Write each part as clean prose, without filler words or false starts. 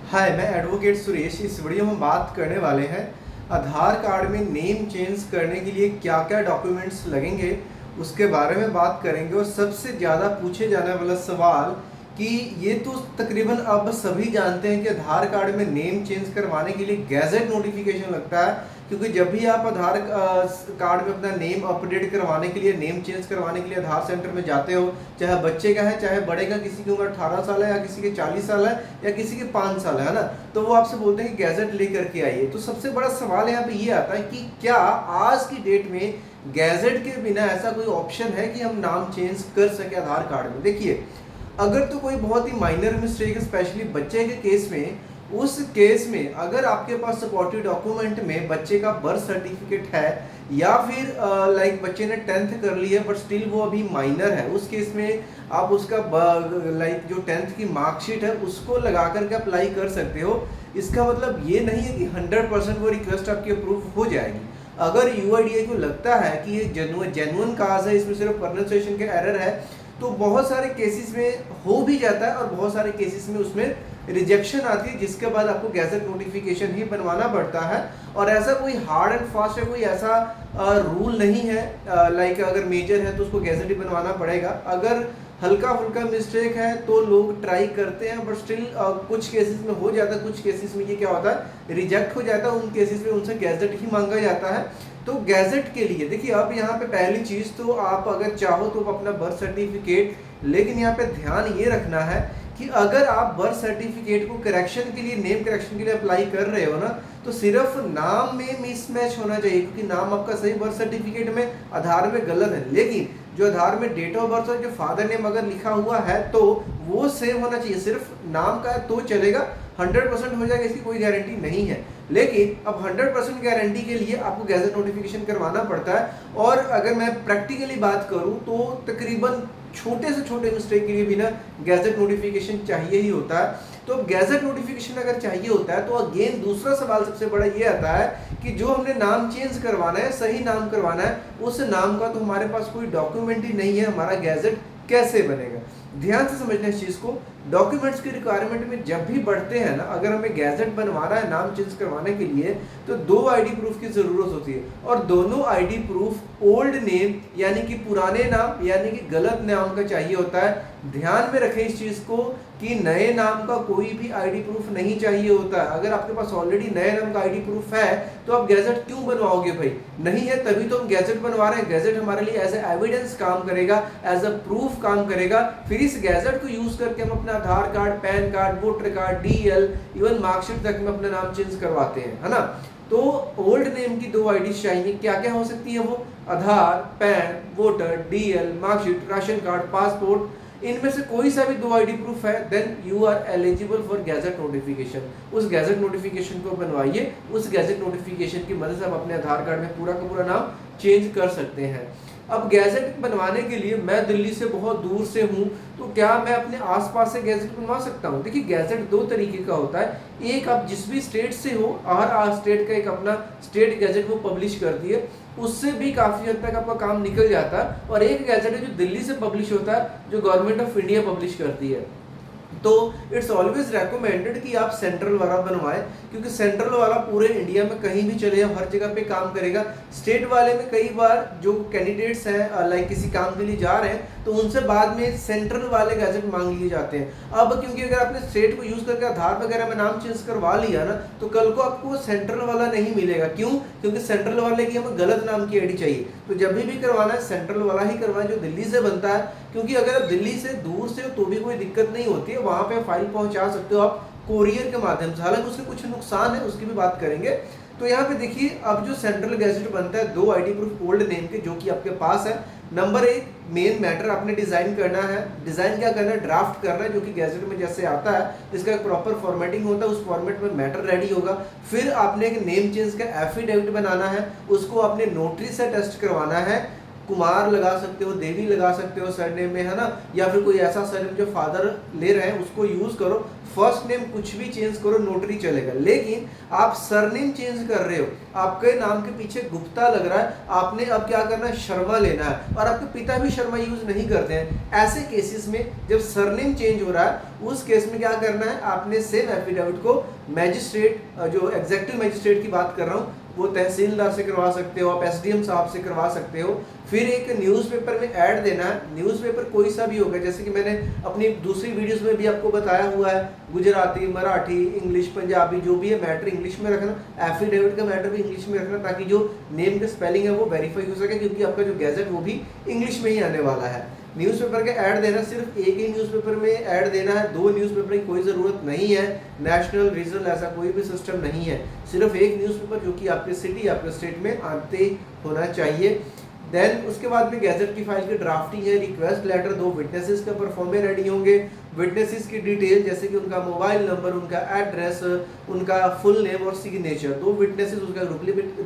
हाय, मैं एडवोकेट सुरेश। इस वीडियो में हम बात करने वाले हैं आधार कार्ड में नेम चेंज करने के लिए क्या क्या डॉक्यूमेंट्स लगेंगे, उसके बारे में बात करेंगे। और सबसे ज़्यादा पूछे जाने वाला सवाल कि ये तो तकरीबन अब सभी जानते हैं कि आधार कार्ड में नेम चेंज करवाने के लिए गैजेट नोटिफिकेशन लगता है। क्योंकि जब भी आप आधार कार्ड में अपना नेम अपडेट करवाने के लिए, नेम चेंज करवाने के लिए आधार सेंटर में जाते हो, चाहे बच्चे का है चाहे बड़े का, किसी की उम्र 18 साल है या किसी के 40 साल है या किसी के 5 साल है ना, तो वो आपसे बोलते हैं कि गैजेट लेकर के आइए। तो सबसे बड़ा सवाल यहाँ पे ये आता है कि क्या आज की डेट में गैजेट के बिना ऐसा कोई ऑप्शन है कि हम नाम चेंज कर सके आधार कार्ड में। देखिए, अगर तो कोई बहुत ही माइनर मिस्टेक है, स्पेशली बच्चे के केस में, उस केस में अगर आपके पास सपोर्टिव डॉक्यूमेंट में बच्चे का बर्थ सर्टिफिकेट है या फिर लाइक बच्चे ने 10th कर ली है बट स्टिल वो अभी माइनर है, उस केस में आप उसका लाइक जो 10th की मार्कशीट है उसको लगा करके अप्लाई कर सकते हो। इसका मतलब ये नहीं है कि 100% वो रिक्वेस्ट आपकी अप्रूव हो जाएगी। अगर यूआईडीआई को लगता है कि ये जेन्युइन काज है, इसमें सिर्फ प्रोनाउंसिएशन के एरर है, तो बहुत सारे केसेस में हो भी जाता है और बहुत सारे केसेस में उसमें रिजेक्शन आती है, जिसके बाद आपको गैजेट नोटिफिकेशन ही बनवाना पड़ता है। और ऐसा कोई हार्ड एंड फास्ट है, कोई ऐसा रूल नहीं है लाइक अगर मेजर है तो उसको गैजेट ही बनवाना पड़ेगा। अगर हल्का फुल्का मिस्टेक है तो लोग ट्राई करते हैं बट स्टिल कुछ केसेस में हो जाता है, कुछ केसेस में ये क्या होता है, रिजेक्ट हो जाता है। उन केसेस में उनसे गैजेट ही मांगा जाता है। तो गैजेट के लिए देखिए, अब यहाँ पे पहली चीज़ तो आप अगर चाहो तो अपना बर्थ सर्टिफिकेट, लेकिन यहाँ पे ध्यान ये रखना है कि अगर आप बर्थ सर्टिफिकेट को करेक्शन के लिए, नेम करेक्शन के लिए अप्लाई कर रहे हो ना, तो सिर्फ नाम में मिसमैच होना चाहिए, क्योंकि नाम आपका सही बर्थ सर्टिफिकेट में, आधार में गलत है, लेकिन जो आधार में डेट ऑफ बर्थ और जो फादर नेम अगर लिखा हुआ है तो वो सेम होना चाहिए। सिर्फ नाम का है तो चलेगा, 100% हो जाएगा इसकी कोई गारंटी नहीं है। लेकिन अब 100% गारंटी के लिए आपको गैजेट नोटिफिकेशन करवाना पड़ता है। और अगर मैं प्रैक्टिकली बात करूं तो तकरीबन छोटे से छोटे मिस्टेक के लिए भी ना गैजेट नोटिफिकेशन चाहिए ही होता है। तो अब गैजेट नोटिफिकेशन अगर चाहिए होता है तो अगेन दूसरा सवाल सबसे बड़ा ये आता है कि जो हमने नाम चेंज करवाना है, सही नाम करवाना है, उस नाम का तो हमारे पास कोई डॉक्यूमेंट ही नहीं है, हमारा गैजेट कैसे बनेगा। ध्यान से समझना इस चीज़ को। डॉक्यूमेंट्स की रिक्वायरमेंट में जब भी बढ़ते हैं ना, अगर हमें गैजेट बनवाना है नाम चेंज करवाने के लिए, तो 2 आईडी प्रूफ की ज़रूरत होती है। और दोनों आईडी प्रूफ ओल्ड नेम यानी कि पुराने नाम यानी कि गलत नाम का चाहिए होता है। ध्यान में रखें इस चीज़ को कि नए नाम का कोई भी आईडी प्रूफ नहीं चाहिए होता है। अगर आपके पास ऑलरेडी नए नाम का आईडी प्रूफ है तो आप गैजेट क्यों बनवाओगे भाई? नहीं है तभी तो हम गैजेट बनवा रहे हैं। गैजेट हमारे लिए एज ए एविडेंस काम करेगा, एज अ प्रूफ काम करेगा। फिर इस गैजेट को यूज करके हम अपना Aadhaar card, PAN card, voter card, DL, even marksheet तक में अपना नाम चेंज करवाते हैं, है ना। तो ओल्ड नेम की 2 आईडी चाहिए। क्या क्या हो सकती है वो? Aadhaar, PAN, voter, DL, marksheet, ration card, passport, इनमें से कोई सा भी 2 आईडी प्रूफ है, then you are eligible for gazette notification. उस गैजेट नोटिफिकेशन को बनवाइए। उस गैजेट नोटिफिकेशन की मदद से आप अपने आधार कार्ड में पूरा का पूरा नाम चेंज कर सकते हैं। अब गैजेट बनवाने के लिए मैं दिल्ली से बहुत दूर से हूँ, तो क्या मैं अपने आसपास से गैजेट बनवा सकता हूँ? देखिए, गैजेट 2 तरीके का होता है। एक, आप जिस भी स्टेट से हो, हर स्टेट का एक अपना स्टेट गैजेट वो पब्लिश करती है, उससे भी काफ़ी हद तक आपका काम निकल जाता है। और एक गैजेट है जो दिल्ली से पब्लिश होता है, जो गवर्नमेंट ऑफ इंडिया पब्लिश करती है। तो इट्स ऑलवेज रेकमेंडेड कि आप सेंट्रल वाला बनवाएं, क्योंकि सेंट्रल वाला पूरे इंडिया में कहीं भी चलेगा, हर जगह पे काम करेगा। स्टेट वाले में कई बार जो कैंडिडेट्स हैं लाइक किसी काम के लिए जा रहे हैं, तो उनसे बाद में सेंट्रल वाले गैजेट मांग लिए जाते हैं। अब क्योंकि अगर आपने स्टेट को यूज करके आधार वगैरह में नाम चेंज करवा लिया ना, तो कल को आपको सेंट्रल वाला नहीं मिलेगा। क्यों? क्योंकि सेंट्रल वाले की हमें गलत नाम की आईडी चाहिए। तो जब भी करवाना है सेंट्रल वाला ही करवाएं जो दिल्ली से बनता है, क्योंकि अगर आप दिल्ली से दूर से हो तो भी कोई दिक्कत नहीं होती है, वहां पे फाइल पहुंचा सकते हो आप कोरियर के माध्यम से। हालांकि उसके कुछ नुकसान है, उसकी भी बात करेंगे। तो यहाँ पे देखिए, अब जो सेंट्रल गैजेट बनता है 2 आईडी प्रूफ ओल्ड नेम के जो कि आपके पास है। नंबर 1, मेन मैटर आपने डिजाइन करना है। डिजाइन क्या करना है? ड्राफ्ट करना है, जो कि गैजेट में जैसे आता है, इसका एक प्रॉपर फॉर्मेटिंग होता है, उस फॉर्मेट में मैटर रेडी होगा। फिर आपने एक नेम चेंज का एफिडेविट बनाना है, उसको आपने नोटरी से टेस्ट करवाना है। कुमार लगा सकते हो, देवी लगा सकते हो सरनेम में, है ना, या फिर कोई ऐसा सरनेम जो फादर ले रहे हैं उसको यूज करो। फर्स्ट नेम कुछ भी चेंज करो, नोटरी चलेगा। लेकिन आप सरनेम चेंज कर रहे हो, आपके नाम के पीछे गुप्ता लग रहा है, आपने अब क्या करना है, शर्मा लेना है, और आपके पिता भी शर्मा यूज नहीं करते हैं। ऐसे केसेस में जब सरनेम चेंज हो रहा है उस केस में क्या करना है, आपने सेम एफिडेविट को मैजिस्ट्रेट, जो एग्जीक्यूटिव मैजिस्ट्रेट की बात कर रहा हूँ, वो तहसीलदार से करवा सकते हो, आप एसडीएम साहब से करवा सकते हो। फिर एक न्यूज़पेपर में ऐड देना है, न्यूज़पेपर कोई सा भी होगा, जैसे कि मैंने अपनी दूसरी वीडियोस में भी आपको बताया हुआ है, गुजराती, मराठी, इंग्लिश, पंजाबी, जो भी है मैटर इंग्लिश में रखना, एफिडेविट का मैटर भी इंग्लिश में रखना, ताकि जो नेम का स्पेलिंग है वो वेरीफाई हो सके, क्योंकि आपका जो गैजेट वो भी इंग्लिश में ही आने वाला है। न्यूज़पेपर का ऐड देना, सिर्फ एक ही न्यूज़पेपर में ऐड देना है, 2 न्यूज़पेपर की कोई ज़रूरत नहीं है। नेशनल, रीजनल ऐसा कोई भी सिस्टम नहीं है, सिर्फ एक न्यूज़पेपर जो कि आपके सिटी, आपके स्टेट में आते होना चाहिए। देन उसके बाद में गैजेट की फाइल की ड्राफ्टिंग है, रिक्वेस्ट लेटर, 2 विटनेसेस का परफॉर्मे रेडी होंगे। विटनेसेस की डिटेल जैसे कि उनका मोबाइल नंबर, उनका एड्रेस, उनका फुल नेम और सिग्नेचर, 2 विटनेसेस, उसका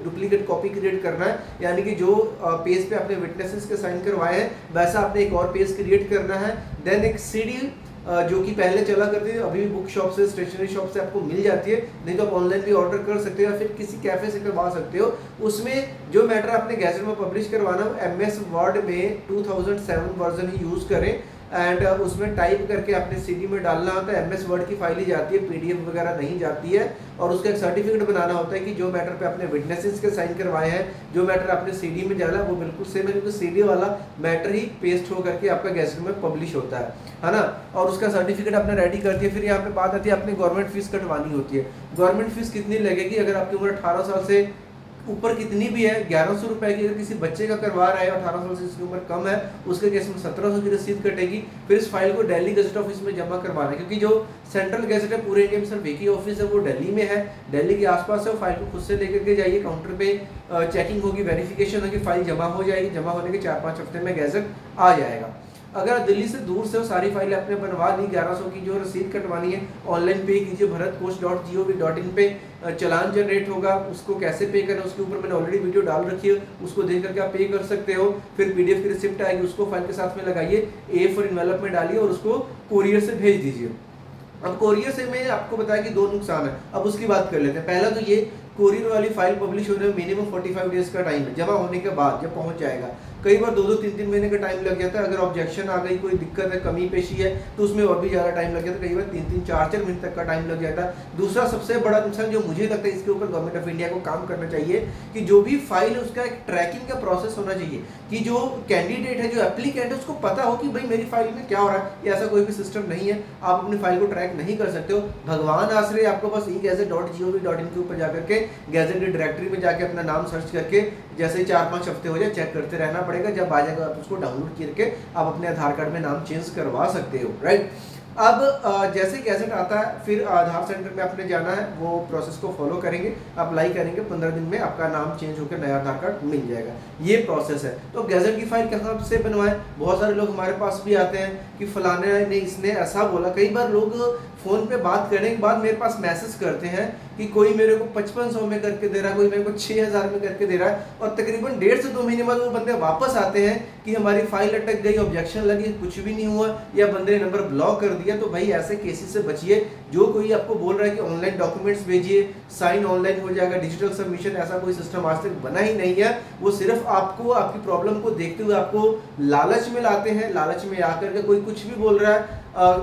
डुप्लीकेट कॉपी क्रिएट करना है, यानी कि जो पेज पे आपने विटनेसेस के साइन करवाए हैं वैसा आपने एक और पेज क्रिएट करना है। देन एक सीडी जो कि पहले चला करती थी, अभी भी बुक शॉप से, स्टेशनरी शॉप से आपको मिल जाती है, नहीं तो आप ऑनलाइन भी ऑर्डर कर सकते हो या फिर किसी कैफे से करवा सकते हो। उसमें जो मैटर आपने गैजेट में पब्लिश करवाना है MS वर्ड में 2007 वर्जन ही यूज करें, एंड उसमें टाइप करके अपने सीडी में डालना होता है। MS वर्ड की फाइल ही जाती है, PDF वगैरह नहीं जाती है। और उसका एक सर्टिफिकेट बनाना होता है कि जो मैटर पे आपने विटनेसेस के साइन करवाए हैं, जो मैटर आपने सीडी में डाला वो बिल्कुल सेम है, क्योंकि सीडी वाला मैटर ही पेस्ट हो करके आपका गैजेट में पब्लिश होता है ना। और उसका सर्टिफिकेट आपने रेडी कर दिया। फिर यहाँ पे बात आती है, आपने गवर्नमेंट फीस कटवानी होती है। गवर्नमेंट फीस कितनी लगेगी, अगर आपकी उम्र 18 साल से ऊपर कितनी भी है, 1100 रुपए की। अगर किसी बच्चे का करवा रहा है और 18 साल से इसकी उम्र कम है, उसके केस में 1700 की रसीद कटेगी। फिर इस फाइल को दिल्ली गजट ऑफिस में जमा करवाना है, क्योंकि जो सेंट्रल गजट है पूरे इंडिया में सिर्फ एक ही ऑफिस है, वो दिल्ली में है, दिल्ली के आसपास है। फाइल को खुद से लेकर के जाइए, काउंटर पे चेकिंग होगी, वेरिफिकेशन होगी, फाइल जमा हो जाएगी। जमा होने के 4-5 हफ्ते में गैजेट आ जाएगा। अगर दिल्ली से दूर से हो, सारी फाइलें आपने बनवा ली, 1100 की जो रसीद कटवानी है ऑनलाइन पे कीजिए, bharatpost.gov.in पे चलान जनरेट होगा, उसको कैसे पे करना है उसके ऊपर मैंने ऑलरेडी वीडियो डाल रखी है, उसको देख करके आप पे कर सकते हो। फिर PDF की रिसिप्ट आएगी, उसको फाइल के साथ में लगाइए, A फॉर एनवेलप में डालिए और उसको कोरियर से भेज दीजिए। अब कोरियर से मैं आपको बताया कि 2 नुकसान है, अब उसकी बात कर लेते हैं। पहला तो ये, कोरियर वाली फाइल पब्लिश होने में मिनिमम 45 डेज का टाइम है, जमा होने के बाद जब पहुंच जाएगा। कई बार 2-2, 3-3 महीने का टाइम लग जाता है। अगर ऑब्जेक्शन आ गई, कोई दिक्कत है, कमी पेशी है, तो उसमें और भी ज़्यादा टाइम लग जाता है। कई बार 3-3, 4-4 महीने तक का टाइम लग जाता है। दूसरा सबसे बड़ा नुकसान जो मुझे लगता है, इसके ऊपर गवर्नमेंट ऑफ इंडिया को काम करना चाहिए कि जो भी फाइल है उसका एक ट्रैकिंग का प्रोसेस होना चाहिए, कि जो कैंडिडेट है, जो एप्लीकेंट है, उसको पता हो कि भाई मेरी फाइल में क्या हो रहा है। ऐसा कोई भी सिस्टम नहीं है, आप अपनी फाइल को ट्रैक नहीं कर सकते हो। भगवान आश्रय आपको बस e-gazette.gov.in के ऊपर जाकर के गैजेट की डायरेक्टरी में जाके अपना नाम सर्च करके जैसे ही 4-5 हफ्ते हो जाए चेक करते रहना पड़ेगा। जब आ जाएगा आप उसको डाउनलोड करके आप अपने आधार कार्ड में नाम चेंज करवा सकते हो, राइट। अब जैसे गैजेट आता है, फिर आधार सेंटर में आपने जाना है, वो प्रोसेस को फॉलो करेंगे, अप्लाई करेंगे, 15 दिन में आपका नाम चेंज होकर नया आधार कार्ड मिल जाएगा। ये प्रोसेस है। तो गैजेट की फाइल कहाँ से बनवाएं? बहुत सारे लोग हमारे पास भी आते हैं कि फलाने ने इसने ऐसा बोला। कई बार लोग फ़ोन पे बात करने के बाद मेरे पास मैसेज करते हैं कि कोई मेरे को 5500 में करके दे रहा है, कोई मेरे को 6000 में करके दे रहा है, और तकरीबन 1.5 से 2 महीने बाद वो बंदे वापस आते हैं कि हमारी फाइल अटक गई, ऑब्जेक्शन लगी, कुछ भी नहीं हुआ, या बंदे ने नंबर ब्लॉक कर दिया। तो भाई ऐसे केसेस से बचिए। जो कोई आपको बोल रहा है कि ऑनलाइन डॉक्यूमेंट्स भेजिए, साइन ऑनलाइन हो जाएगा, डिजिटल सबमिशन, ऐसा कोई सिस्टम आज तक बना ही नहीं है। वो सिर्फ आपको आपकी प्रॉब्लम को देखते हुए आपको लालच में लाते हैं। लालच में आकर के कोई कुछ भी बोल रहा है,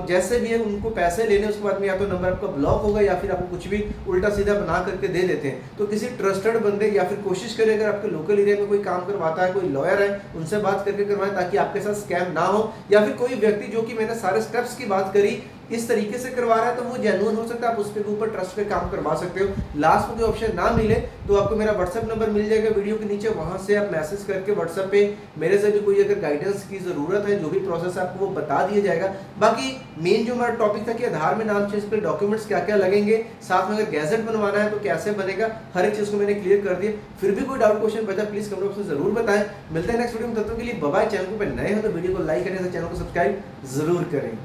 जैसे भी है उनको पैसे लेने, उसके बाद में या तो नंबर आपका ब्लॉक होगा या फिर आपको कुछ भी उल्टा सीधा बना करके दे देते हैं। तो किसी ट्रस्टेड बंदे, या फिर कोशिश करें अगर आपके लोकल एरिया में कोई काम करवाता है, कोई लॉयर है, उनसे बात करके करवाएं, ताकि आपके साथ स्कैम ना हो। या फिर कोई व्यक्ति जो कि मैंने सारे स्टेप्स की बात करी इस तरीके से करवा रहा है, तो वो जेन्युइन हो सकता है, आप उसके ऊपर ट्रस्ट पे काम करवा सकते हो। लास्ट में कोई ऑप्शन ना मिले तो आपको मेरा व्हाट्सएप नंबर मिल जाएगा वीडियो के नीचे, वहां से आप मैसेज करके व्हाट्सएप पे मेरे से भी कोई अगर गाइडेंस की जरूरत है, जो भी प्रोसेस है आपको वो बता दिया जाएगा। बाकी मेन जो हमारा टॉपिक था कि आधार में नाम चेंज पर डॉक्यूमेंट्स क्या क्या लगेंगे, साथ में अगर गैजेट बनवाना है तो कैसे बनेगा, हर एक चीज को मैंने क्लियर कर दिया। फिर भी कोई डाउट क्वेश्चन बचा प्लीज कमेंट बॉक्स में जरूर बताएं। मिलते हैं नेक्स्ट वीडियो में, तब तक के लिए बाय बाय। चैनल को नए हो तो वीडियो को लाइक करें, चैनल को सब्सक्राइब जरूर करें।